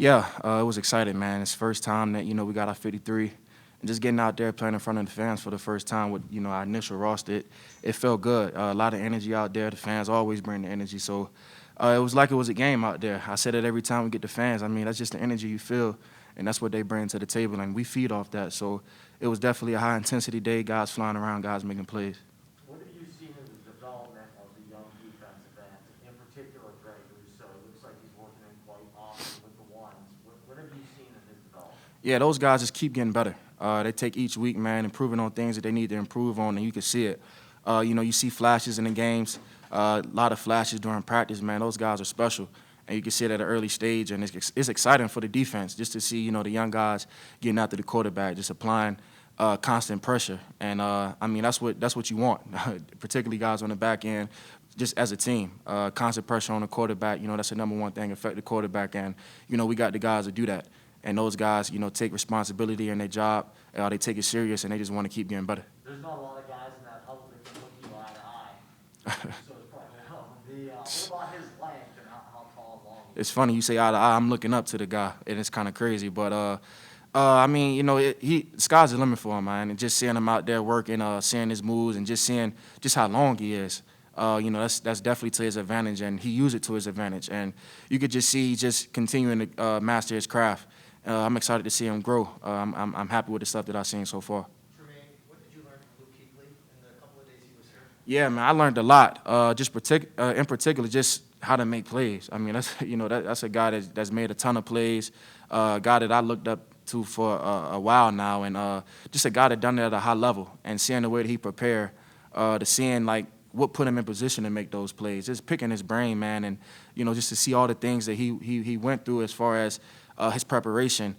Yeah, it was exciting, man. It's the first time that, we got our 53. And just getting out there playing in front of the fans for the first time with, our initial roster, it felt good. A lot of energy out there. The fans always bring the energy. So it was like it was a game out there. I said it every time we get the fans. I mean, that's just the energy you feel, and that's what they bring to the table, and we feed off that. So it was definitely a high-intensity day, guys flying around, guys making plays. What have you seen in the development of the young defensive ends, in particular Greg Rousseau? It looks like he's working in quite often with the ones. What have you seen in his development? Yeah, those guys just keep getting better. They take each week, man, improving on things that they need to improve on, and you can see it. You see flashes in the games, a lot of flashes during practice, man. Those guys are special, and you can see it at an early stage, and it's exciting for the defense just to see, the young guys getting after the quarterback, just applying constant pressure. And, that's what you want, particularly guys on the back end, just as a team. Constant pressure on the quarterback, that's the number one thing, affect the quarterback, and, we got the guys to do that. And those guys, take responsibility in their job. They take it serious, and they just want to keep getting better. There's not a lot of guys in that huddle that can look you eye to eye. So it's probably what about his length and how tall and long? It's funny you say eye to eye. I'm looking up to the guy, and it's kind of crazy. But sky's the limit for him, man. And just seeing him out there working, seeing his moves, and just seeing just how long he is. That's definitely to his advantage, and he used it to his advantage. And you could just see just continuing to master his craft. I'm excited to see him grow. I'm happy with the stuff that I've seen so far. Tremaine, what did you learn from Luke Kuechly in the couple of days he was here? Yeah, man, I learned a lot. In particular, just how to make plays. I mean, that's a guy that's made a ton of plays. A guy that I looked up to for a while now, and just a guy that done it at a high level. And seeing the way that he prepared, to seeing like what put him in position to make those plays. Just picking his brain, man, and just to see all the things that he went through as far as his preparation,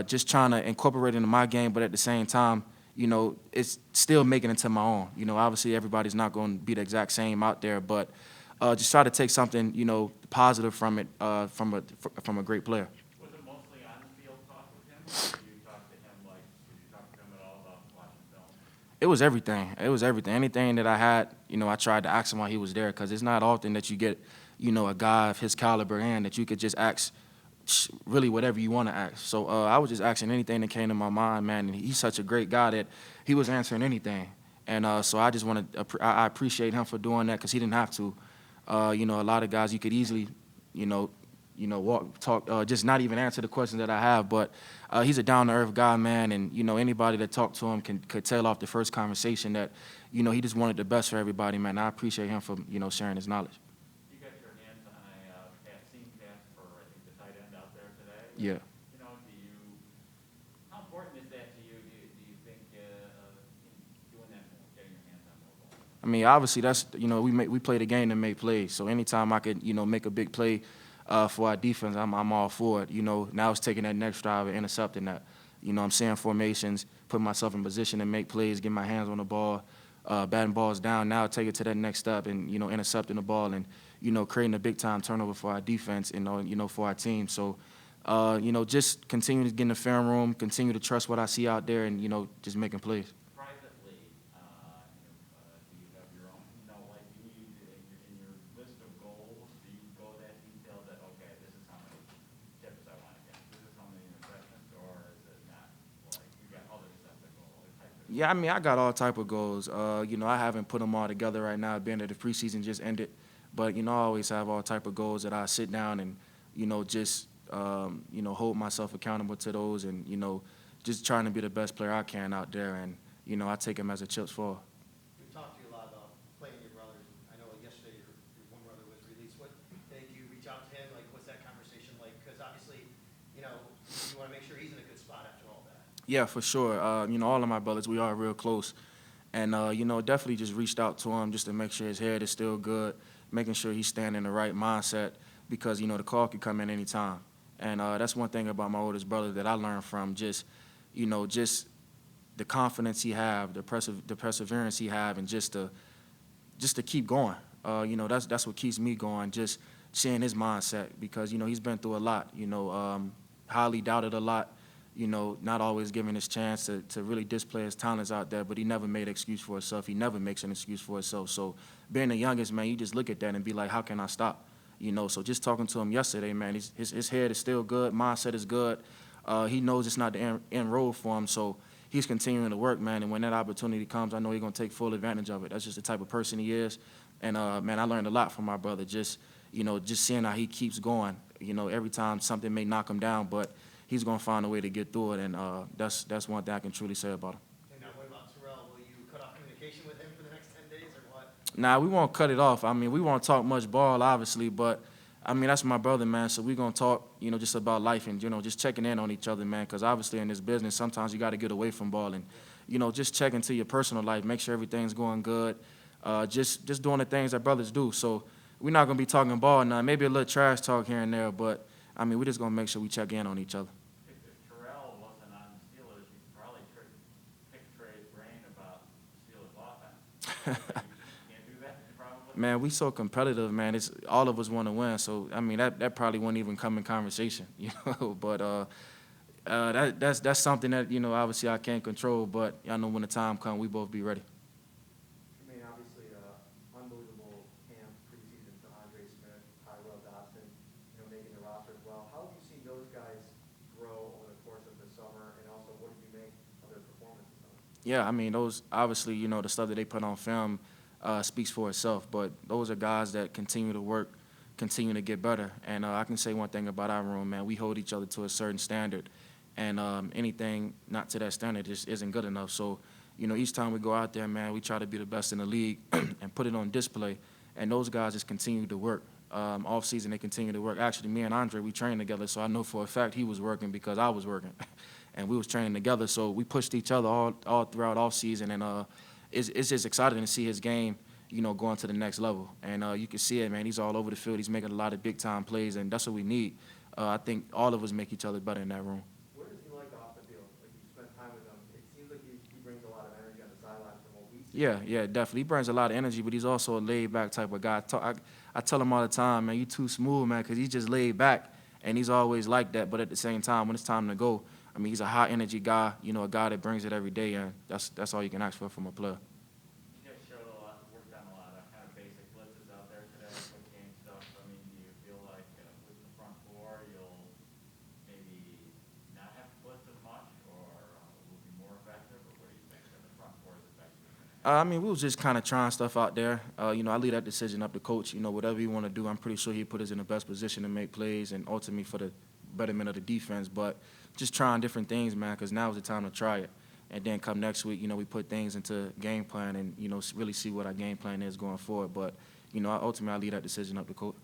just trying to incorporate it into my game, but at the same time, it's still making it to my own. Obviously everybody's not going to be the exact same out there, but just try to take something, positive from it, from a great player. Was it mostly on-field talk with him, or did you talk to him at all about watching film? It was everything. It was everything. Anything that I had, I tried to ask him while he was there, because it's not often that you get, a guy of his caliber in that you could just ask really whatever you want to ask. So I was just asking anything that came to my mind, man. And he's such a great guy that he was answering anything. And so I just want to I appreciate him for doing that, because he didn't have to. A lot of guys you could easily, talk, just not even answer the questions that I have. But he's a down-to-earth guy, man. And anybody that talked to him could tell off the first conversation that he just wanted the best for everybody, man. I appreciate him for sharing his knowledge. Yeah. How important is that to you? Do you think doing that more, getting your hands on more balls? I mean, obviously that's we play the game to make plays. So anytime I could make a big play for our defense, I'm all for it. Now it's taking that next drive and intercepting that. I'm seeing formations, putting myself in position to make plays, get my hands on the ball, batting balls down. Now take it to that next step and intercepting the ball and creating a big time turnover for our defense and for our team. So. Just continue to get in the film room, continue to trust what I see out there, and, just making plays. Privately, do you have your own, in your list of goals, do you go that detailed that, okay, this is how many tips I want to get, this is how many interceptions, or is it not? Like, you got other stuff that go, other types of Yeah, I mean, I got all type of goals. I haven't put them all together right now, being that the preseason just ended. But, I always have all type of goals that I sit down and, just hold myself accountable to those and, just trying to be the best player I can out there. And, I take them as a chips fall. We've talked to you a lot about playing your brothers. I know yesterday your one brother was released. Did you reach out to him? Like, what's that conversation like? Because obviously, you want to make sure he's in a good spot after all that. Yeah, for sure. All of my brothers, we are real close. And, definitely just reached out to him just to make sure his head is still good, making sure he's staying in the right mindset because, the call could come in any time. And that's one thing about my oldest brother that I learned from just the confidence he have, the perseverance he have, and just to keep going. That's what keeps me going, just seeing his mindset because, he's been through a lot, highly doubted a lot, not always given his chance to really display his talents out there, but he never made an excuse for himself. He never makes an excuse for himself. So being the youngest, man, you just look at that and be like, how can I stop? So just talking to him yesterday, man, his head is still good, mindset is good. He knows it's not the end road for him, so he's continuing to work, man. And when that opportunity comes, I know he's going to take full advantage of it. That's just the type of person he is. And, man, I learned a lot from my brother, just seeing how he keeps going. Every time something may knock him down, but he's going to find a way to get through it, and that's one thing I can truly say about him. And now what about Tyrel? Will you cut off communication with him for the next 10 days or what? Nah, we won't cut it off. I mean, we won't talk much ball, obviously, but, I mean, that's my brother, man, so we're going to talk, just about life and, just checking in on each other, man, because obviously in this business, sometimes you got to get away from ball and, just check into your personal life, make sure everything's going good, just doing the things that brothers do. So we're not going to be talking ball now, maybe a little trash talk here and there, but, I mean, we're just going to make sure we check in on each other. If Tyrel wasn't on the Steelers, you could probably pick Trey's brain about Steelers offense. You can't do that, probably? Man, we so competitive, man. It's all of us want to win. So I mean, that probably wouldn't even come in conversation, But that's something that obviously I can't control. But I know when the time comes, we both be ready. Tremaine, obviously, unbelievable camp preseason for Andre Smith, Tyrel Dodson, making the roster as well. How have you seen those guys grow over the course of the summer, and also what did you make of their performances on it? Yeah, I mean, those obviously, the stuff that they put on film speaks for itself. But those are guys that continue to work, continue to get better. And I can say one thing about our room, man. We hold each other to a certain standard, and anything not to that standard just isn't good enough. So, each time we go out there, man, we try to be the best in the league and put it on display. And those guys just continue to work. Off season, they continue to work. Actually, me and Andre, we trained together, so I know for a fact he was working because I was working, and we was training together. So we pushed each other all throughout off season, and it's just exciting to see his game, going to the next level. And you can see it, man. He's all over the field. He's making a lot of big time plays, and that's what we need. I think all of us make each other better in that room. What does he like off the field? Like, you spent time with him. It seems like he brings a lot of energy on the sideline from what we see. Yeah, definitely. He brings a lot of energy, but he's also a laid-back type of guy. I tell him all the time, man, you too smooth, man, because he's just laid back, and he's always like that. But at the same time, when it's time to go, I mean, he's a high-energy guy, a guy that brings it every day, and that's all you can ask for from a player. You guys showed a lot, worked on a lot of kind of basic blitzes out there today, quick game stuff. I mean, do you feel like with the front four, you'll maybe not have to blitz as much, or will be more effective, or what do you think? The front four is effective. I mean, we was just kind of trying stuff out there. I leave that decision up to coach. Whatever you want to do, I'm pretty sure he put us in the best position to make plays and ultimately for the betterment of the defense. But just trying different things, man, because now is the time to try it. And then come next week, we put things into game plan and, really see what our game plan is going forward. But, ultimately, I leave that decision up to coach.